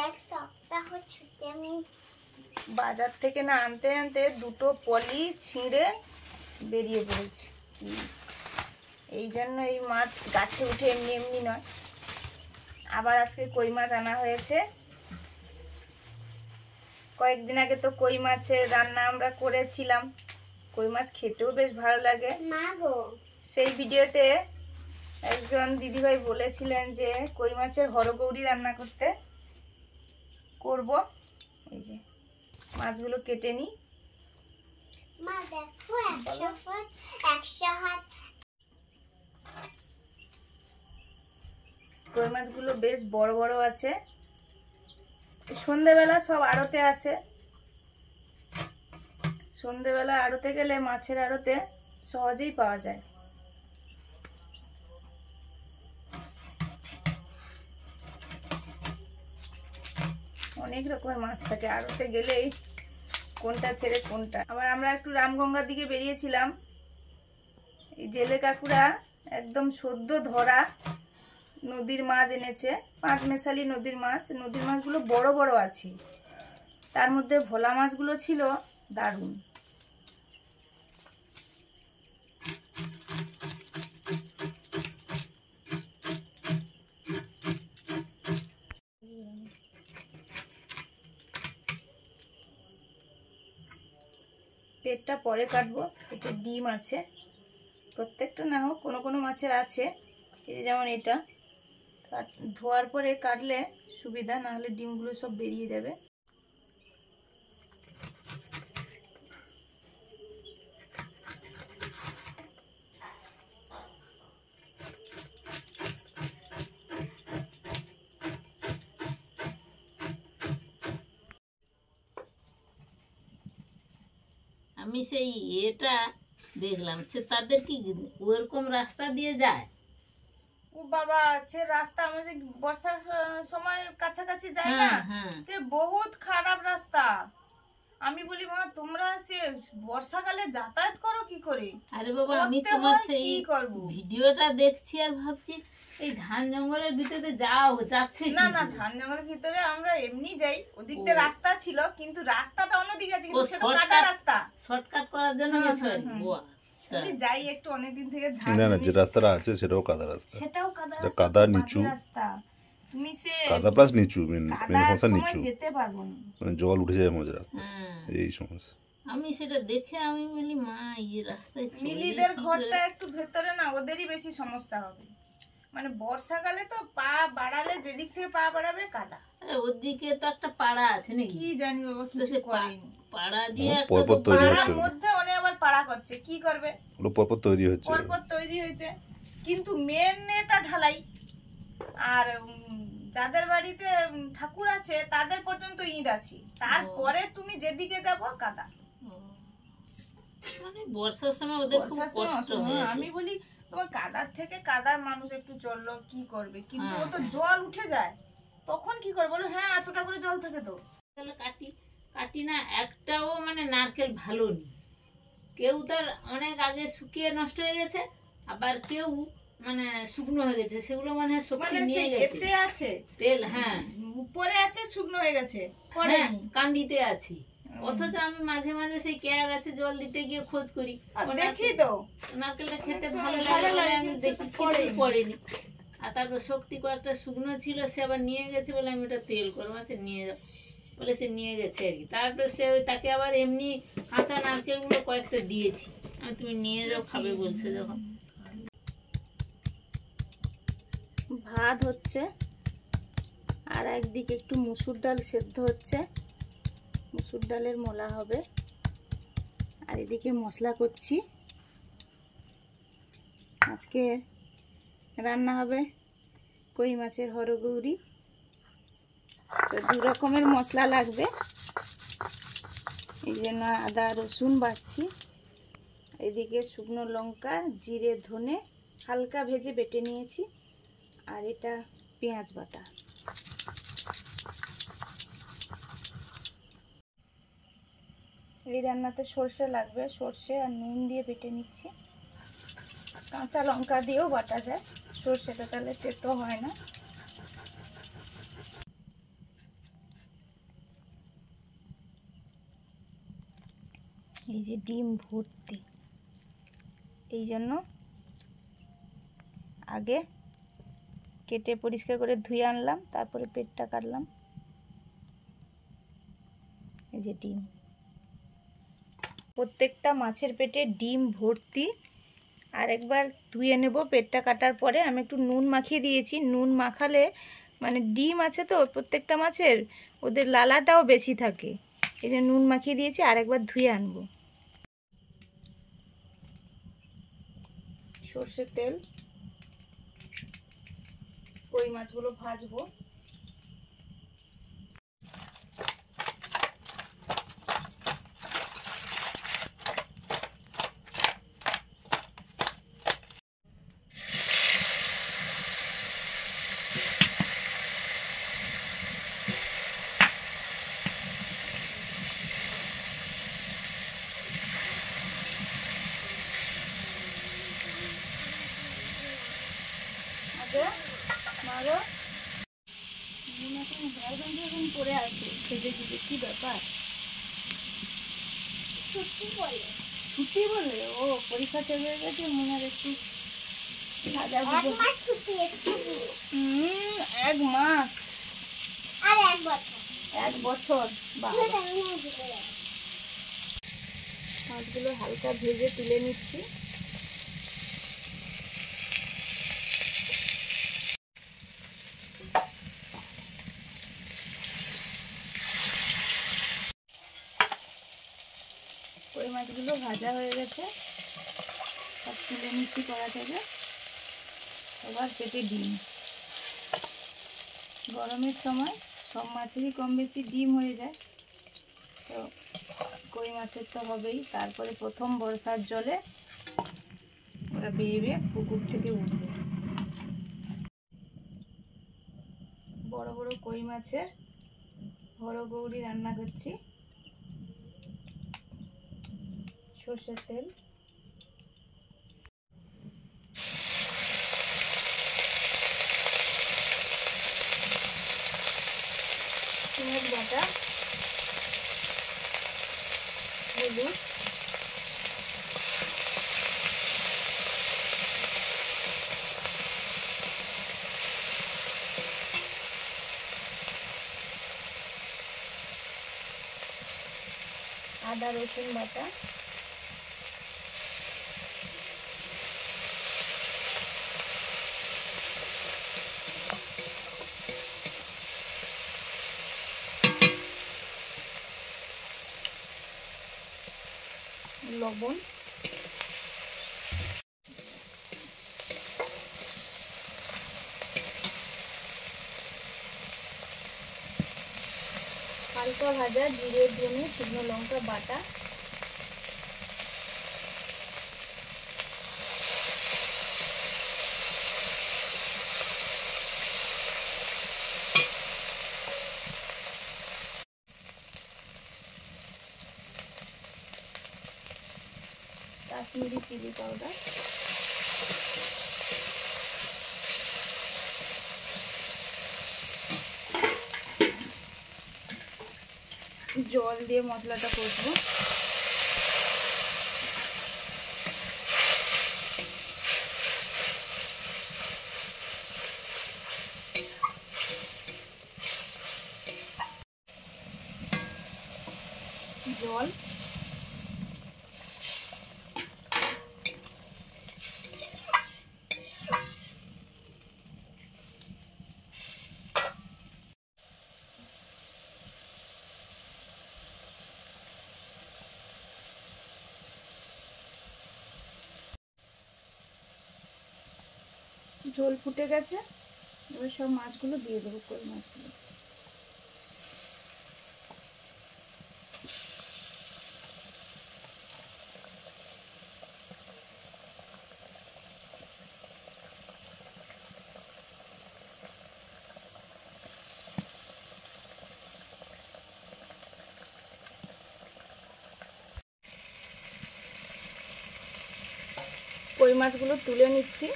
এক সপ্তাহ ছুটি আমি বাজার থেকে না আনতে আনতে দুটো পলি ছিঁড়ে বেরিয়ে পড়েছে। কি এই জন্য এই মাছ গাছে উঠে এমনি এমনি নয়। আবার আজকে কই মাছ আনা হয়েছে। কয়েকদিন আগে তো কই মাছের রান্না আমরা করেছিলাম। কই মাছ খেতেও বেশ ভালো লাগে। সেই ভিডিওতে একজন দিদিভাই বলেছিলেন যে কই মাছের হরগৌরি রান্না করব। এই যে মাছগুলো কেটে নিই। মা দেখো 100 হাত। কই মাছগুলো বেশ বড় বড় আছে। সন্ধেবেলা সব আড়তে আসে। সন্ধেবেলা আড়তে গেলে মাছের আড়তে সহজেই পাওয়া যায়। অনেক রকমের মাছ থাকে আড়তে গেলেই, কোনটা ছেড়ে কোনটা। আবার আমরা একটু রামগঙ্গার দিকে বেরিয়েছিলাম। এই জেলে কাকুরা একদম সদ্য ধরা নদীর মাছ এনেছে, পাঁচমেশালি নদীর মাছ। নদীর মাছগুলো বড় বড় আছে, তার মধ্যে ভোলা মাছগুলো ছিল দারুণ। পেটটা পরে কাটবো। পেটে ডিম আছে, প্রত্যেকটা না হোক কোনো কোনো মাছের আছে। এই যেমন এটা ধোয়ার পরে কাটলে সুবিধা, না হলে ডিমগুলো সব বেরিয়ে যাবে। আমি সেই এটা দেখলাম, সে তাদের কি ওরকম রাস্তা দিয়ে যায়? ও বাবা, সে রাস্তা আমাদের বর্ষার সময় কাছাকাছি যায় না, বহুত খারাপ রাস্তা। আমি বলি মা তোমরা সে বর্ষাকালে যাতায়াত করো কি করে? আরে বাবা, আমি তোমার সেই ভিডিওটা দেখছি আর ভাবছি এই ধান জঙ্গলের ভিতরে যাচ্ছে না না, ধান জঙ্গলের ভিতরে আমরা এমনি যাই। ওদিক দিয়ে রাস্তা ছিল, কিন্তু রাস্তাটা অন্যদিকে আছে, কিন্তু সেটা কাদা রাস্তা। শর্টকাট করার জন্য গেছে। আমি যাই একটু অনেকদিন থেকে ধান। না না, যে রাস্তাটা আছে সেটাও কাদা রাস্তা। সেটাও কাদা রাস্তা, কাদা নিচু রাস্তা। তুমি সে কাদা প্লাস নিচু, মেন ভাষা নিচু, যেতে পারবো না, মানে জল উঠে যায় মাঝে রাস্তা, এই সমস্যা। আমি সেটা দেখে আমি বলি মা এই রাস্তায় মিলিদের ঘরটা একটু ভেতরে না, ওদেরই বেশি সমস্যা হবে। মানে বর্ষাকালে তো পা বাড়ালে যেদিক থেকে পা বাড়াবে কাদা। আরে ওদিকে তো একটা পাড়া আছে নাকি? কি জানি বাবা, কিছু করেনি। পাড়া দিয়ে পরপর তৈরি হচ্ছে, পাড়ার মধ্যে অনেক আবার পাড়া করছে, কি করবে? ওগুলো পরপর তৈরি হচ্ছে, পরপর তৈরি হয়েছে। কিন্তু মেন এটা ঢালাই। আর যাদের বাড়িতে ঠাকুর আছে তাদের পর্যন্ত ইট আছে, তারপরে তুমি যেদিকে যাবো কাদা। মানে বর্ষার সময় ওদের খুব কষ্ট হয়। আমি বলি তোমার কাদার থেকে কাদার মানুষ একটু চললো, কি করবে? কিন্তু ও তো জল উঠে যায়, তখন কি করবে বলো? হ্যাঁ, এতটা করে জল থাকে তো। তাহলে কাটি না একটাও, মানে নারকেল ভালো নেই। কেউ তার অনেক আগে শুকিয়ে নষ্ট হয়ে গেছে, আবার কেউ মানে শুকনো হয়ে গেছে, সেগুলো মানে শক্তি নিয়ে গেছে। আছে তেল, হ্যাঁ উপরে আছে, শুকনো হয়ে গেছে, কান্দিতে আছি। অথচ আমি মাঝে মাঝে সেই কেয়া গাছে জল দিতে গিয়ে খোঁজ করি, দেখি তো নারকেলটা খেতে ভালো লাগে, আমি দেখি পড়েনি। আর তারপর শক্তি কয়েকটা শুকনো ছিল, সে আবার নিয়ে গেছে বলে আমি ওটা তেল করবো, সে নিয়ে যাও বলে সে নিয়ে গেছে আর কি। তারপরে সে তাকে আবার এমনি কাঁচা নারকেল গুলো কয়েকটা দিয়েছি, আমি তুমি নিয়ে যাও খাবে বলছে যখন। ভাত হচ্ছে, আর একদিকে একটু মুসুর ডাল সেদ্ধ হচ্ছে, মুসুর ডালের মোলা হবে। আর এদিকে মশলা করছি। আজকে রান্না হবে কই মাছের হরগৌরি। তো দু রকমের মশলা লাগবে, এই জন্য আদা রসুন বাটছি। এদিকে শুকনো লঙ্কা, জিরে, ধনে হালকা ভেজে বেটে নিয়েছি, আর এটা পেঁয়াজ বাটা। এই রান্নাতে সর্ষে লাগবে, সর্ষে আর নুন দিয়ে বেটে নিচ্ছি। কাঁচা লঙ্কা দিয়েও বাটা যায়, সর্ষেটা তাহলে তেতো হয় না। যে ডিম ভর্তি, এই জন্য আগে কেটে পরিষ্কার করে ধুয়ে আনলাম, তারপরে পেটটা কাটলাম। এই যে ডিম, প্রত্যেকটা মাছের পেটে ডিম ভর্তি। আর একবার ধুয়ে নেব পেটটা কাটার পরে। আমি একটু নুন মাখিয়ে দিয়েছি, নুন মাখালে মানে ডিম আছে তো প্রত্যেকটা মাছের, ওদের লালাটাও বেশি থাকে, এই যে নুন মাখিয়ে দিয়েছি। আর একবার ধুয়ে আনবো। সর্ষের তেল, কই মাছগুলো ভাজবো। মারো এখন পরে আছে খেতে দিতে, কি ব্যাপার? ছুটি বলে? ও পরীক্ষা শেষ হয়ে গেছে, মনে হয় একটু সাজা এক মাস ছুটি, একটু দিন। 1 মাস আর 1 বছর। 1 বছর। বাবা, এটা আমি ভুলে যাবো। মাছগুলো হালকা ভেজে তুলে নিচ্ছি। কই মাছগুলো ভাজা হয়ে গেছে, সব তুলে নিচ্ছি কড়া থেকে। এবার পেটে ডিম। গরমের সময় সব মাছেরই কম বেশি ডিম হয়ে যায়, তো কই মাছের তো হবেই। তারপরে প্রথম বর্ষার জলে ওরা বেয়ে বেয়ে পুকুর থেকে উঠবে। বড় বড় কই মাছের হরগৌরি রান্না করছি। সর্ষের তেল, পেঁয়াজ বাটা, হলুদ, আদা রসুন বাটা, লবণ, হালকা ভাজা জিরে ধনে শুকনো লঙ্কা বাটা, কাশ্মীরি চিলি পাউডার, জল দিয়ে মশলাটা কষবো। জল, ঝোল ফুটে গেছে। এবার সব মাছগুলো দিয়ে দেবো, কই মাছগুলো। কই মাছগুলো তুলে নিচ্ছি।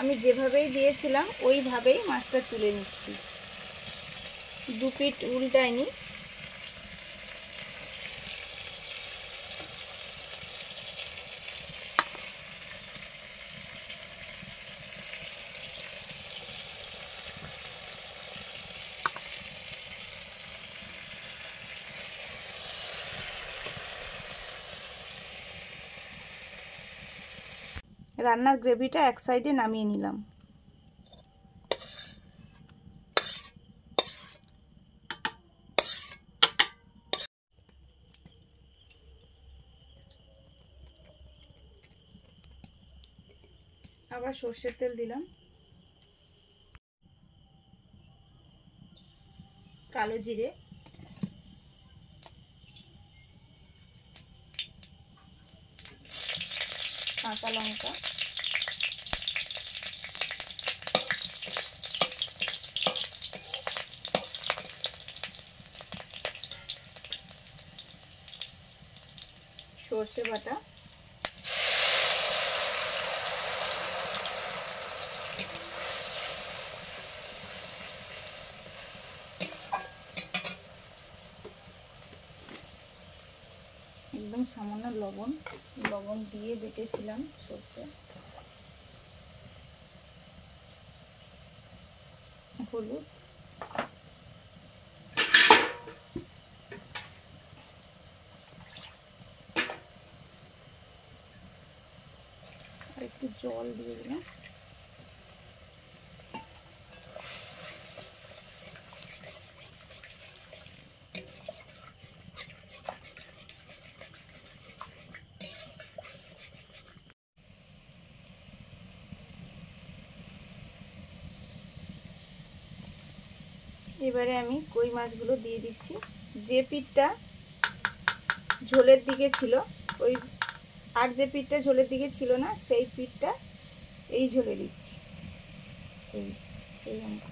আমি যেভাবেই দিয়েছিলাম ওইভাবেই মাছটা তুলে নিচ্ছি, 2 পিঠ উল্টাইনি। রান্নার গ্রেভিটা এক সাইডে নামিয়ে নিলাম। আবার সর্ষের তেল দিলাম, কালো জিরে, কাঁচা লঙ্কা, সর্ষে বাটা, একদম সামান্য লবণ দিয়ে বেটেছিলাম সর্ষে, হলুদ, আর একটু জল দিয়ে দিলাম। এবারে আমি কই মাছগুলো দিয়ে দিচ্ছি। যে পিঠটা ঝোলের দিকে ছিল ওই, আর যে পিঠটা ঝোলের দিকে ছিল না সেই পিঠটা এই ঝোলে দিচ্ছি। এই অঙ্ক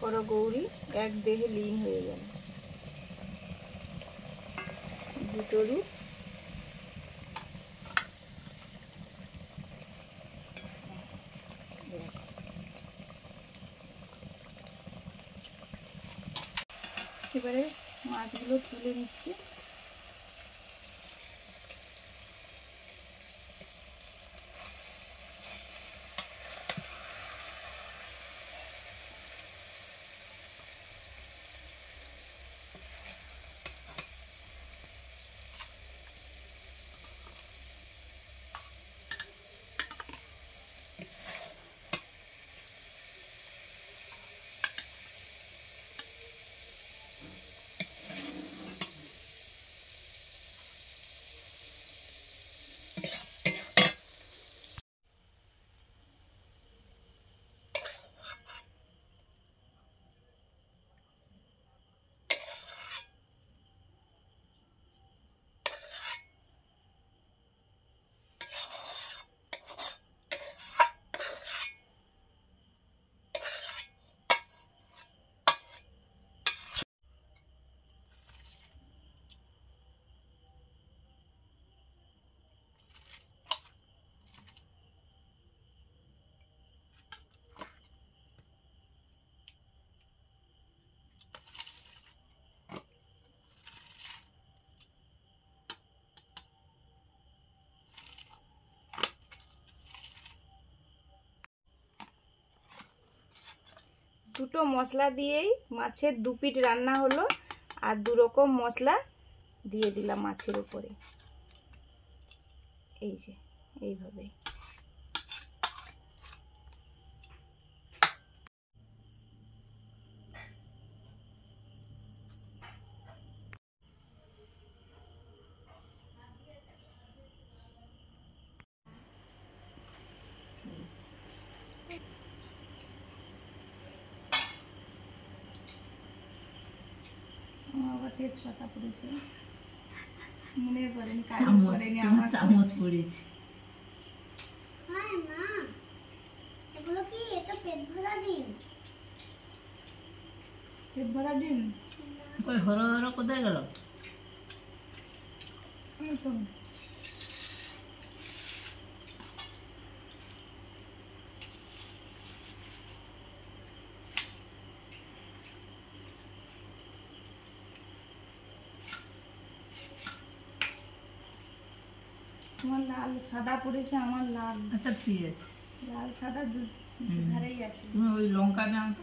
করো গৌরী, এক দেহে লীন হয়ে গেল। দুটোরই এবারে মাছগুলো তুলে নিচ্ছি। দুটো মশলা দিয়েই মাছের দু পিঠ রান্না হলো, আর দু রকম মশলা দিয়ে দিলাম মাছের উপরে। এই যে এইভাবে আবার তেজপাতা পড়েছে, মনে করেন কাজ করেনি, আমার চামচ পড়েছে। হাই মা, এগুলো কি? এটা পেট ভরা ডিম। পেট ভরা ডিম কই হরো হরো কোথায় গেল? এই তো তোমার লাল সাদা পড়েছে, আমার লাল আচ্ছা ঠিক আছে, লাল সাদা হুম। ধারেই আছে। তুমি ওই লঙ্কা দাও তো।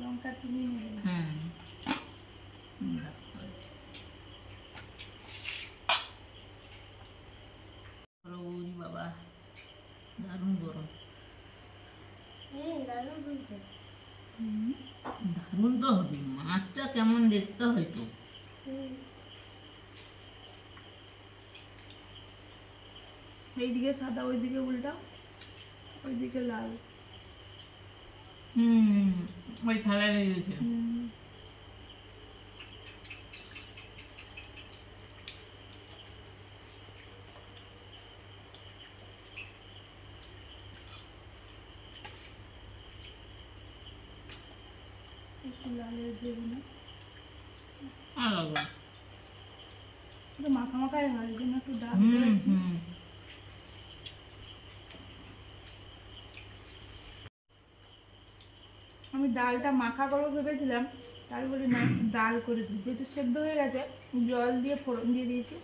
লঙ্কা তুমি নেবে। হ্যাঁ ওরে বাবা, দারুণ গরম। দারুণ বুঝতে। দারুণ তো হবে, মাছটা কেমন দেখতে হয়তো। এইদিকে সাদা, ওইদিকে উল্টা, ওইদিকে লাল। ওই থালায় লেগেছে। একটু লালের দেবো না, আলাদা। একটু মাখা মাখাই হয়, এই জন্য একটু ডাল হুম করেছি। হুম আমি ডালটা মাখা করবো ভেবেছিলাম, তাই বলি না একটু ডাল করে দিই, যেহেতু সেদ্ধ হয়ে গেছে জল দিয়ে ফোড়ন দিয়ে দিয়েছি।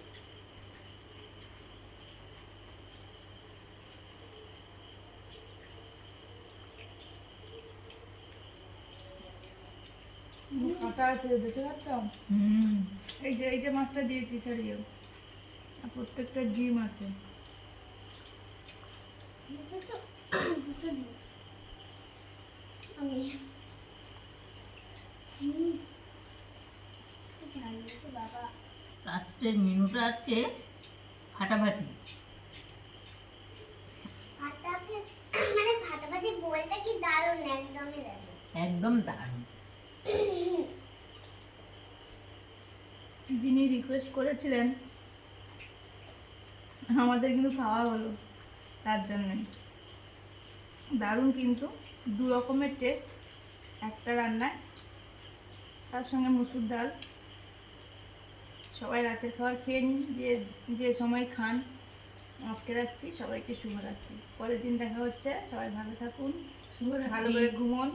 কাটা আছে দেখতে পাচ্ছ? হুম এই যে মাছটা দিয়েছি ছাড়িয়ে, আর প্রত্যেকটা ডিম আছে। আমি জানি তো বাবা। রাত্রের মেনুটা আজকে ফাটাফাটি। মানে ফাটাফাটি বলতে কি দারুণ, একদমই দারুণ। একদম দারুণ। যিনি রিকোয়েস্ট করেছিলেন আমাদের কিন্তু খাওয়া হলো, তার জন্যই। দারুণ কিন্তু, দু রকমের টেস্ট একটা রান্নায়, তার সঙ্গে মুসুর ডাল। সবাই রাতের খাবার খেয়ে নিন, যে সময় খান। আজকে রাখছি, সবাইকে শুভরাত্রি। পরের দিন দেখা হচ্ছে, সবাই ভালো থাকুন, ভালো করে ঘুমোন।